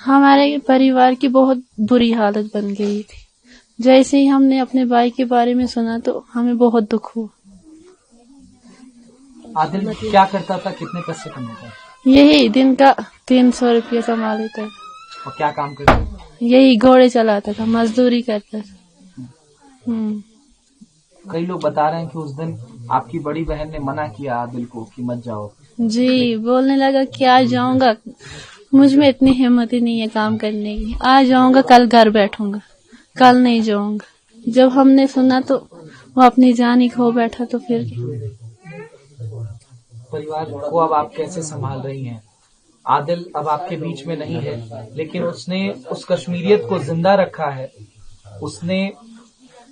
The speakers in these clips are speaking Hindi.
हमारे परिवार की बहुत बुरी हालत बन गई थी। जैसे ही हमने अपने भाई के बारे में सुना तो हमें बहुत दुख हुआ। आदिल क्या करता था, कितने पैसे कमाता था? यही दिन का 300 रुपया कमा लेता था। और क्या काम करता था? यही घोड़े चलाता था, मजदूरी करता था। कई लोग बता रहे हैं कि उस दिन आपकी बड़ी बहन ने मना किया आदिल को कि मत जाओ। जी, बोलने लगा कि आज जाऊंगा, मुझ में इतनी हिम्मत ही नहीं है काम करने की। आज जाऊंगा, कल घर बैठूंगा, कल नहीं जाऊंगा। जब हमने सुना तो वो अपनी जान ही खो बैठा। तो फिर परिवार को अब आप कैसे संभाल रही हैं? आदिल अब आपके बीच में नहीं है, लेकिन उसने उस कश्मीरियत को जिंदा रखा है। उसने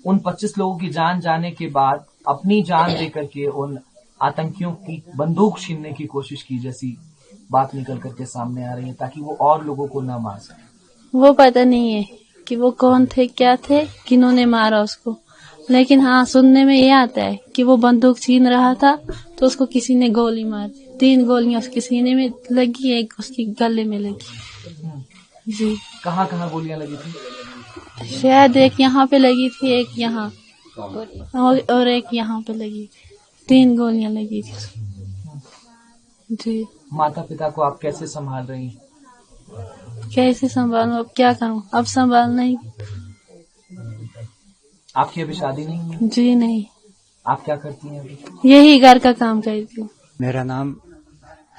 उन 25 लोगों की जान जाने के बाद अपनी जान देकर के उन आतंकियों की बंदूक छीनने की कोशिश की, जैसी बात निकल करके सामने आ रही है, ताकि वो और लोगों को न मार सके। वो पता नहीं है कि वो कौन थे, क्या थे, किन्होंने मारा उसको। लेकिन हाँ, सुनने में ये आता है कि वो बंदूक छीन रहा था तो उसको किसी ने गोली मार दी। 3 गोलियां उसके सीने में लगी, एक उसके गले में लगी। जी। कहाँ कहाँ गोलियां लगी थी? शायद एक यहाँ पे लगी थी, एक यहाँ और एक यहाँ पे लगी थी। 3 गोलियां लगी थी। जी। माता पिता को आप कैसे संभाल रही हैं? कैसे संभालूं, अब क्या करूं, अब संभालना ही। आपकी अभी शादी नहीं है? जी नहीं। आप क्या करती हैं अभी? यही घर का काम करती हूँ। मेरा नाम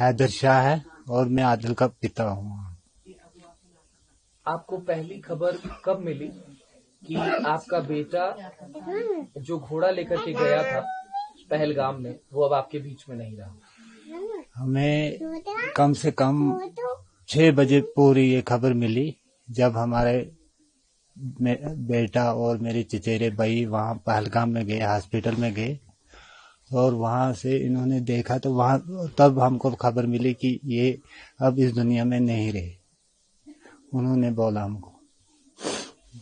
हैदर शाह है और मैं आदिल का पिता हूँ। आपको पहली खबर कब मिली कि आपका बेटा जो घोड़ा लेकर के गया था पहलगाम में, वो अब आपके बीच में नहीं रहा? हमें कम से कम 6 बजे पूरी ये खबर मिली, जब हमारे बेटा और मेरे चचेरे भाई वहाँ पहलगाम में गए, हॉस्पिटल में गए, और वहाँ से इन्होंने देखा तो वहाँ तब हमको खबर मिली कि ये अब इस दुनिया में नहीं रहे। उन्होंने बोला हमको,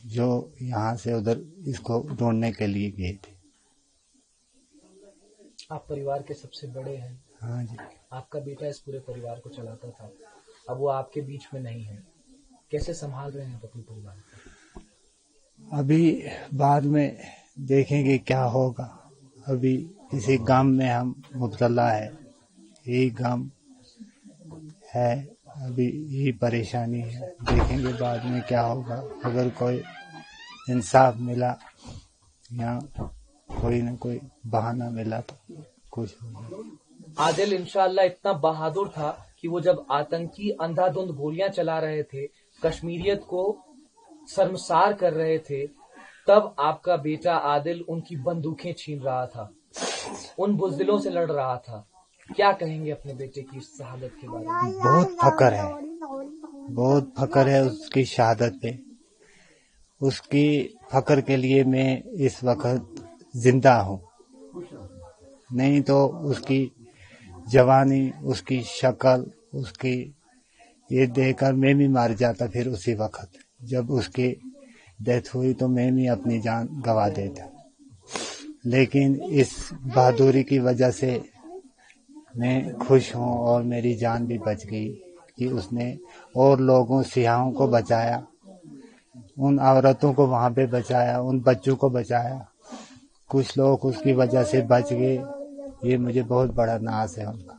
जो यहाँ से उधर इसको ढूंढने के लिए गए थे। आप परिवार के सबसे बड़े हैं। हाँ जी। आपका बेटा इस पूरे परिवार को चलाता था, अब वो आपके बीच में नहीं है। कैसे संभाल रहे हैं आप अपने परिवार को? अभी बाद में देखेंगे क्या होगा। अभी इसी गम में हम मुब्तला है, यही गम है, अभी यही परेशानी है। देखेंगे बाद में क्या होगा। अगर कोई इंसाफ मिला या कोई न कोई बहाना मिला तो कुछ होगा। आदिल इंशाअल्लाह इतना बहादुर था कि वो जब आतंकी अंधाधुंध गोलियां चला रहे थे, कश्मीरियत को शर्मसार कर रहे थे, तब आपका बेटा आदिल उनकी बंदूकें छीन रहा था, उन बुज़दिलों से लड़ रहा था। क्या कहेंगे अपने बेटे की शहादत के बारे में? बहुत फख्र है, बहुत फख्र है उसकी शहादत पे। उसकी फख्र के लिए मैं इस वक्त जिंदा हूँ, नहीं तो उसकी जवानी, उसकी शक्ल, उसकी ये देखकर मैं भी मर जाता। फिर उसी वक्त जब उसकी डेथ हुई तो मैं भी अपनी जान गंवा देता। लेकिन इस बहादुरी की वजह से मैं खुश हूँ और मेरी जान भी बच गई कि उसने और लोगों, सियाहों को बचाया, उन औरतों को वहाँ पे बचाया, उन बच्चों को बचाया। कुछ लोग उसकी वजह से बच गए, ये मुझे बहुत बड़ा नाज है उनका।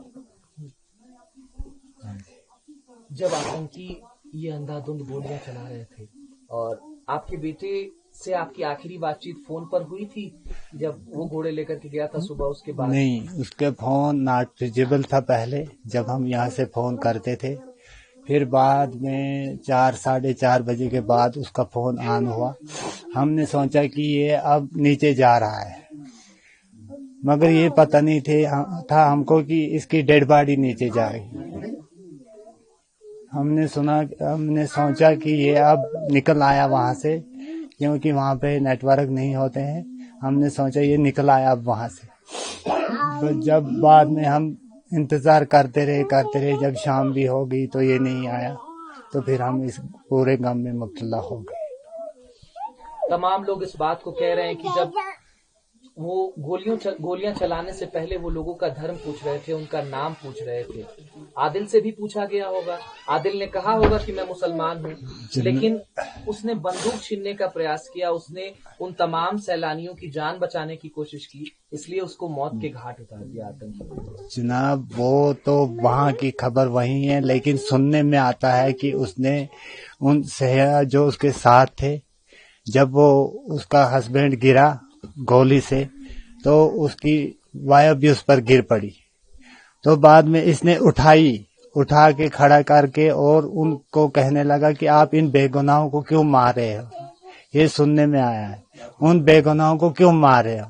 जब आतंकी ये अंधाधुंध गोलियां चला रहे थे और आपके बेटे से आपकी आखिरी बातचीत फोन पर हुई थी जब वो घोड़े लेकर के गया था सुबह, उसके बाद? नहीं, उसके फोन नॉट रीचेबल था पहले, जब हम यहाँ से फोन करते थे। फिर बाद में 4 साढ़े 4 बजे के बाद उसका फोन ऑन हुआ। हमने सोचा कि ये अब नीचे जा रहा है, मगर ये पता नहीं था हमको कि इसकी डेड बॉडी नीचे जा रही। हमने सोचा कि ये अब निकल आया वहां से, क्योंकि वहां पे नेटवर्क नहीं होते हैं। हमने सोचा ये निकल आया अब वहां से। तो जब बाद में हम इंतजार करते रहे, जब शाम भी हो गई तो ये नहीं आया, तो फिर हम इस पूरे गम में मुब्तला हो गए। तमाम लोग इस बात को कह रहे हैं कि जब वो गोलियां चलाने से पहले वो लोगों का धर्म पूछ रहे थे, उनका नाम पूछ रहे थे। आदिल से भी पूछा गया होगा, आदिल ने कहा होगा कि मैं मुसलमान हूँ, लेकिन उसने बंदूक छीनने का प्रयास किया, उसने उन तमाम सैलानियों की जान बचाने की कोशिश की, इसलिए उसको मौत के घाट उतार दिया आतंकी। जनाब वो तो वहाँ की खबर वही है, लेकिन सुनने में आता है कि उसने उन सैया जो उसके साथ थे, जब वो उसका हस्बैंड गिरा गोली से तो उसकी वाइफ भी उस पर गिर पड़ी, तो बाद में इसने उठा के खड़ा करके और उनको कहने लगा कि आप इन बेगुनाहों को क्यों मार रहे हो, ये सुनने में आया है, उन बेगुनाहों को क्यों मार रहे हो।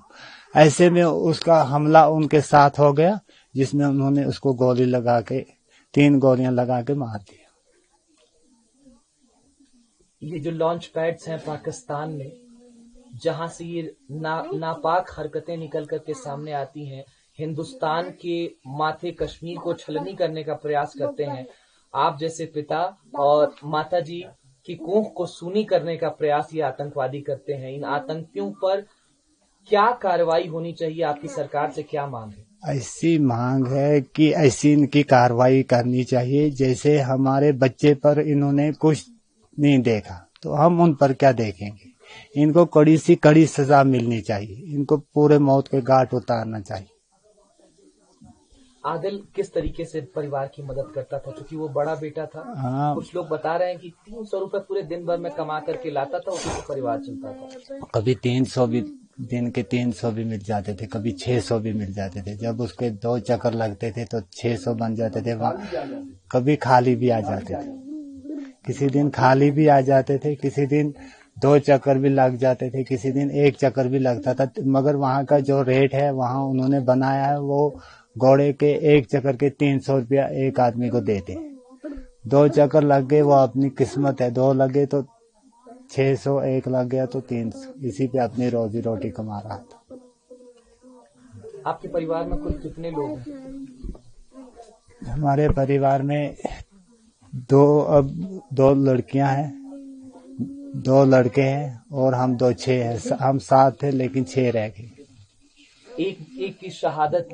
ऐसे में उसका हमला उनके साथ हो गया, जिसमें उन्होंने उसको गोली लगा के 3 गोलियां लगा के मार दिया। ये जो लॉन्च पैड्स हैं पाकिस्तान में, जहां से ये नापाक हरकतें निकल करके सामने आती हैं, हिंदुस्तान के माथे कश्मीर को छलनी करने का प्रयास करते हैं, आप जैसे पिता और माता जी की कोख को सूनी करने का प्रयास ये आतंकवादी करते हैं। इन आतंकियों पर क्या कार्रवाई होनी चाहिए, आपकी सरकार से क्या मांग है? ऐसी मांग है कि ऐसी इनकी कार्रवाई करनी चाहिए, जैसे हमारे बच्चे पर इन्होंने कुछ नहीं देखा तो हम उन पर क्या देखेंगे। इनको कड़ी सी कड़ी सजा मिलनी चाहिए, इनको पूरे मौत के घाट उतारना चाहिए। आदिल किस तरीके से परिवार की मदद करता था, क्योंकि वो बड़ा बेटा था? हाँ, कुछ लोग बता रहे हैं कि 300 रुपए पूरे दिन भर में कमा करके लाता था, उसी से परिवार चलता था। कभी 300 भी, दिन के 300 भी मिल जाते थे, कभी 600 भी मिल जाते थे। जब उसके 2 चक्कर लगते थे तो 600 बन जाते थे। कभी खाली भी आ जाते थे, किसी दिन खाली भी आ जाते थे, किसी दिन 2 चक्कर भी लग जाते थे, किसी दिन 1 चक्कर भी लगता था। मगर वहाँ का जो रेट है वहाँ उन्होंने बनाया है, वो घोड़े के 1 चक्कर के 300 रुपया एक आदमी को देते। 2 चक्कर लग गए वो अपनी किस्मत है, 2 लगे तो 600, 1 लग गया तो 300, इसी पे अपनी रोजी रोटी कमा रहा था। आपके परिवार में कुल कितने लोग हैं? हमारे परिवार में 2 लड़कियां हैं, 2 लड़के हैं और हम 6 हैं। हम 7 थे लेकिन 6 रह गए। एक की शहादत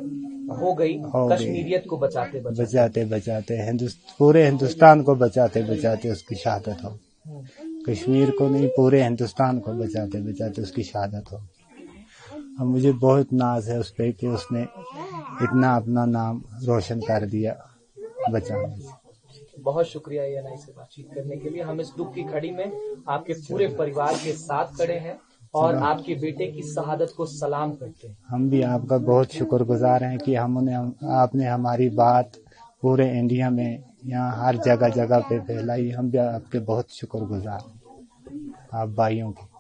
हो गई कश्मीरियत को बचाते पूरे हिंदुस्तान को बचाते उसकी शहादत हो। कश्मीर को नहीं, पूरे हिंदुस्तान को बचाते उसकी शहादत हो। और मुझे बहुत नाज है उस पे कि उसने इतना अपना नाम रोशन कर दिया बचाने से। बहुत शुक्रिया एएनआई से बातचीत करने के लिए। हम इस दुख की घड़ी में आपके पूरे परिवार के साथ खड़े हैं और आपके बेटे की शहादत को सलाम करते हैं। हम भी आपका बहुत शुक्रगुजार हैं कि आपने हमारी बात पूरे इंडिया में, यहाँ हर जगह पे फैलाई। हम भी आपके बहुत शुक्रगुजार हैं, आप भाइयों के।